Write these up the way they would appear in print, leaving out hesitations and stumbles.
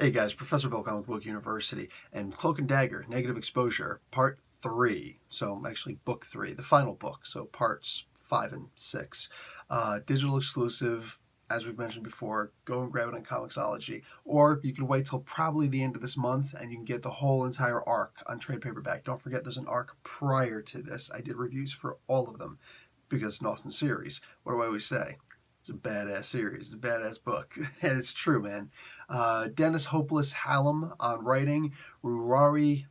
Hey guys, Professor Bill, Comic Book University, and Cloak and Dagger, Negative Exposure, Part 3. So, actually, Book 3, the final book. So, Parts 5 and 6. Digital exclusive, as we've mentioned before. Go and grab it on Comixology. Or you can wait till probably the end of this month, and you can get the whole entire arc on trade paperback. Don't forget, there's an arc prior to this. I did reviews for all of them, because it's an awesome series. What do I always say? It's a badass series. It's a badass book. And it's true, man. Dennis Hopeless Hallam on writing. Ruari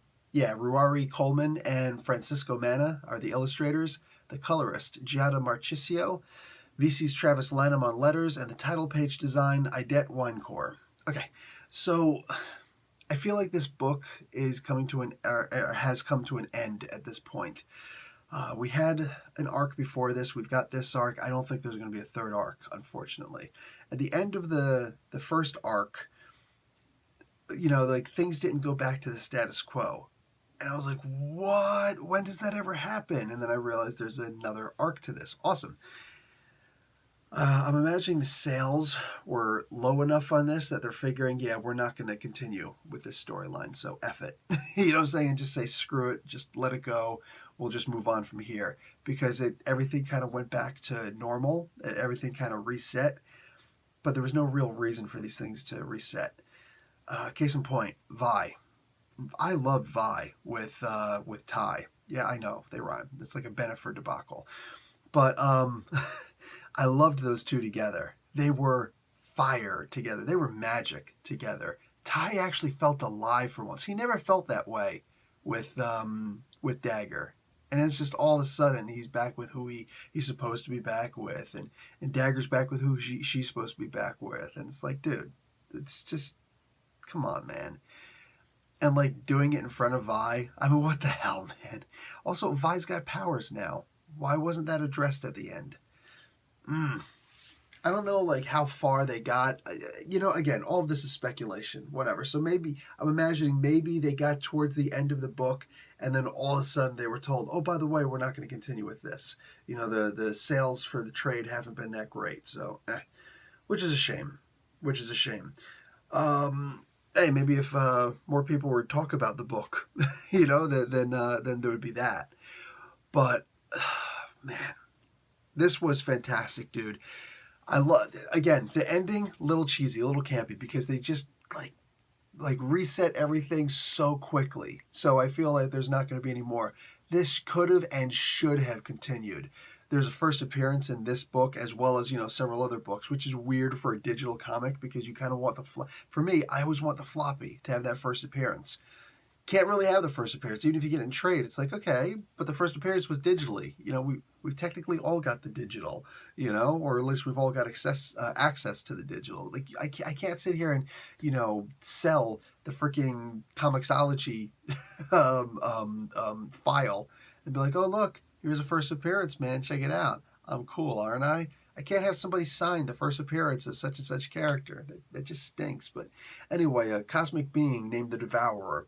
Coleman and Francisco Manna are the illustrators. The colorist, Giada Marchisio. VC's Travis Lanham on letters. And the title page design, Idette Winecore. Okay, so I feel like this book is coming to has come to an end at this point. We had an arc before this. We've got this arc. I don't think there's going to be a third arc, unfortunately. At the end of the first arc, you know, like, things didn't go back to the status quo. And I was like, what? When does that ever happen? And then I realized there's another arc to this. Awesome. I'm imagining the sales were low enough on this that they're figuring, yeah, we're not going to continue with this storyline, so F it. You know what I'm saying? Just say, screw it, just let it go. We'll just move on from here. Because everything kind of went back to normal. Everything kind of reset. But there was no real reason for these things to reset. Case in point, Vi. I loved Vi with Ty. Yeah, I know, they rhyme. It's like a Bennifer debacle. But I loved those two together. They were fire together. They were magic together. Ty actually felt alive for once. He never felt that way with Dagger. And it's just all of a sudden he's back with who he's supposed to be back with. And Dagger's back with who she's supposed to be back with. And it's like, dude, it's just, come on, man. And like doing it in front of Vi, I mean, what the hell, man? Also, Vi's got powers now. Why wasn't that addressed at the end? I don't know, like, how far they got. You know, again, all of this is speculation, whatever. So maybe, I'm imagining maybe they got towards the end of the book, and then all of a sudden they were told, oh, by the way, we're not going to continue with this. You know, the sales for the trade haven't been that great. So, which is a shame. Which is a shame. Hey, maybe if more people were to talk about the book, you know, then there would be that. But, man, this was fantastic, dude. I love, again, the ending, a little cheesy, a little campy, because they just like reset everything so quickly. So I feel like there's not going to be any more. This could have and should have continued. There's a first appearance in this book, as well as, you know, several other books, which is weird for a digital comic, because you kind of want for me, I always want the floppy to have that first appearance. Can't really have the first appearance. Even if you get it in trade, it's like, okay, but the first appearance was digitally. You know, we've technically all got the digital, you know, or at least we've all got access to the digital. Like, I can't sit here and, you know, sell the freaking Comixology file and be like, oh, look, here's a first appearance, man. Check it out. I'm cool, aren't I? I can't have somebody sign the first appearance of such and such character. That just stinks. But anyway, a cosmic being named the Devourer.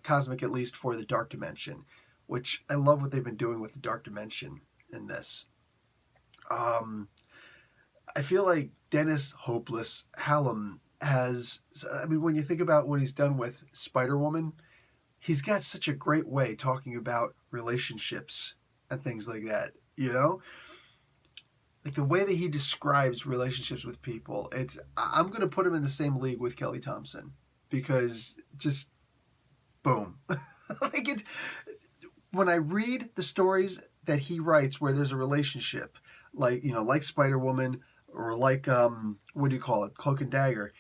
Cosmic, at least for the Dark Dimension, which I love what they've been doing with the Dark Dimension in this. I feel like Dennis Hopeless Hallam has, I mean, when you think about what he's done with Spider-Woman, he's got such a great way talking about relationships and things like that, you know? Like, the way that he describes relationships with people, I'm going to put him in the same league with Kelly Thompson, because just boom. Like, when I read the stories that he writes where there's a relationship, like, you know, like Spider-Woman, or like, what do you call it, Cloak and Dagger,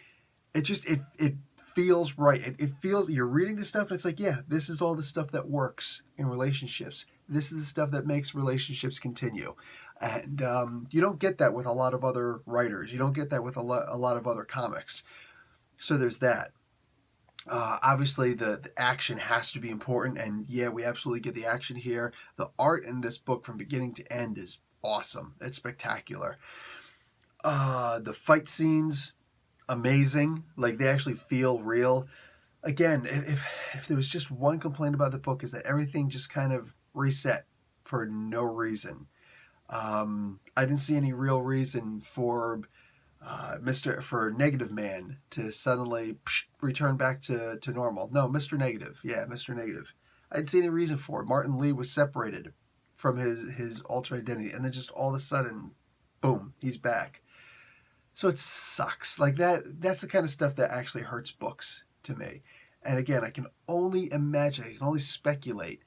it feels right. It feels, you're reading this stuff and it's like, yeah, this is all the stuff that works in relationships. This is the stuff that makes relationships continue. And you don't get that with a lot of other writers. You don't get that with a lot of other comics. So there's that. Obviously, the action has to be important, and yeah, we absolutely get the action here. The art in this book from beginning to end is awesome. It's spectacular. The fight scenes, amazing. Like, they actually feel real. Again, if there was just one complaint about the book, is that everything just kind of reset for no reason. I didn't see any real reason for for Negative Man to suddenly return back to normal. No, Mr. Negative. Yeah, Mr. Negative. I didn't see any reason for it. Martin Lee was separated from his alter identity, and then just all of a sudden, boom, he's back. So it sucks. Like that's the kind of stuff that actually hurts books to me. And again, I can only imagine, I can only speculate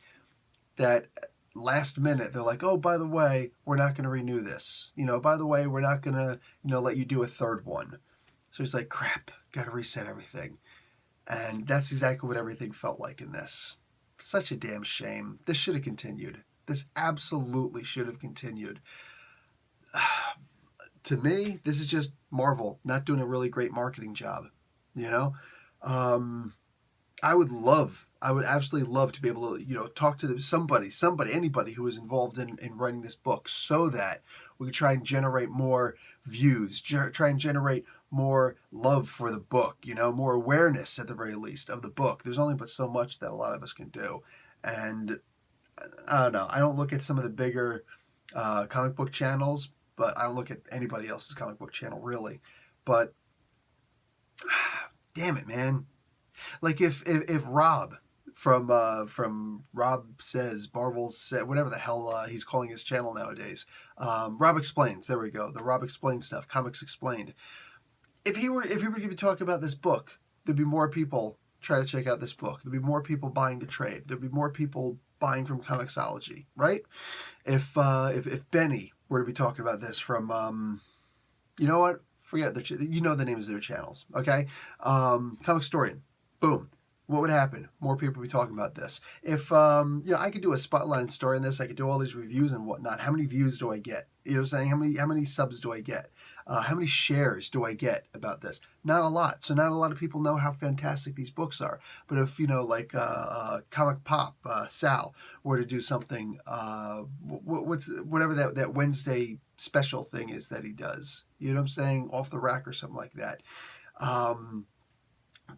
that last minute they're like, oh, by the way, we're not going to renew this. By the way, we're not going to, let you do a third one. So he's like, crap, got to reset everything. And that's exactly what everything felt like in this. Such a damn shame. This should have continued. This absolutely should have continued. To me, this is just Marvel not doing a really great marketing job. I would absolutely love to be able to, talk to somebody, anybody who was involved in writing this book, so that we could try and generate more views, try and generate more love for the book, more awareness at the very least of the book. There's only but so much that a lot of us can do. And I don't know. I don't look at some of the bigger comic book channels, but I don't look at anybody else's comic book channel, really. But damn it, man. Like if Rob from Rob Says, Marvel Says, whatever the hell he's calling his channel nowadays, Rob Explains, there we go, the Rob Explains stuff, Comics Explained. If he were to be talking about this book, there'd be more people try to check out this book. There'd be more people buying the trade. There'd be more people buying from Comixology, right? If Benny were to be talking about this from, you know what? Forget the names of their channels, okay? Comic Historian. Boom. What would happen? More people would be talking about this. If, I could do a spotlight story on this, I could do all these reviews and whatnot. How many views do I get? You know what I'm saying? How many subs do I get? How many shares do I get about this? Not a lot. So not a lot of people know how fantastic these books are. But if, Comic Pop, Sal, were to do something, whatever that Wednesday special thing is that he does, you know what I'm saying? Off the Rack or something like that.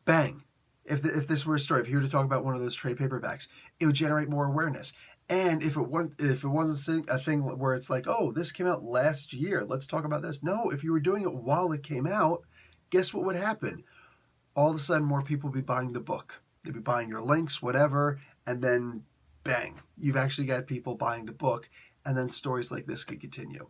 Bang. If this were a story, if he were to talk about one of those trade paperbacks, it would generate more awareness. And if it wasn't a thing where it's like, oh, this came out last year, let's talk about this. No, if you were doing it while it came out, guess what would happen? All of a sudden, more people would be buying the book. They'd be buying your links, whatever, and then bang, you've actually got people buying the book, and then stories like this could continue.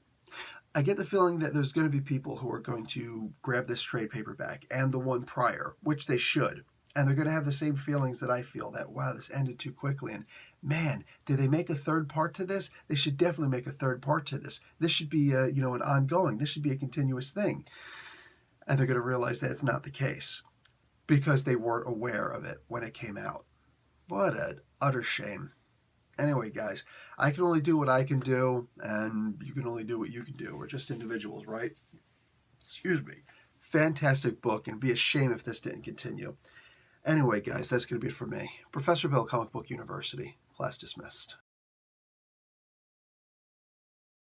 I get the feeling that there's going to be people who are going to grab this trade paperback and the one prior, which they should. And they're going to have the same feelings that I feel, that, wow, this ended too quickly. And, man, did they make a third part to this? They should definitely make a third part to this. This should be, an ongoing. This should be a continuous thing. And they're going to realize that it's not the case because they weren't aware of it when it came out. What an utter shame. Anyway, guys, I can only do what I can do, and you can only do what you can do. We're just individuals, right? Excuse me. Fantastic book, and it'd be a shame if this didn't continue. Anyway, guys, that's going to be it for me. Professor Bill, Comic Book University. Class dismissed.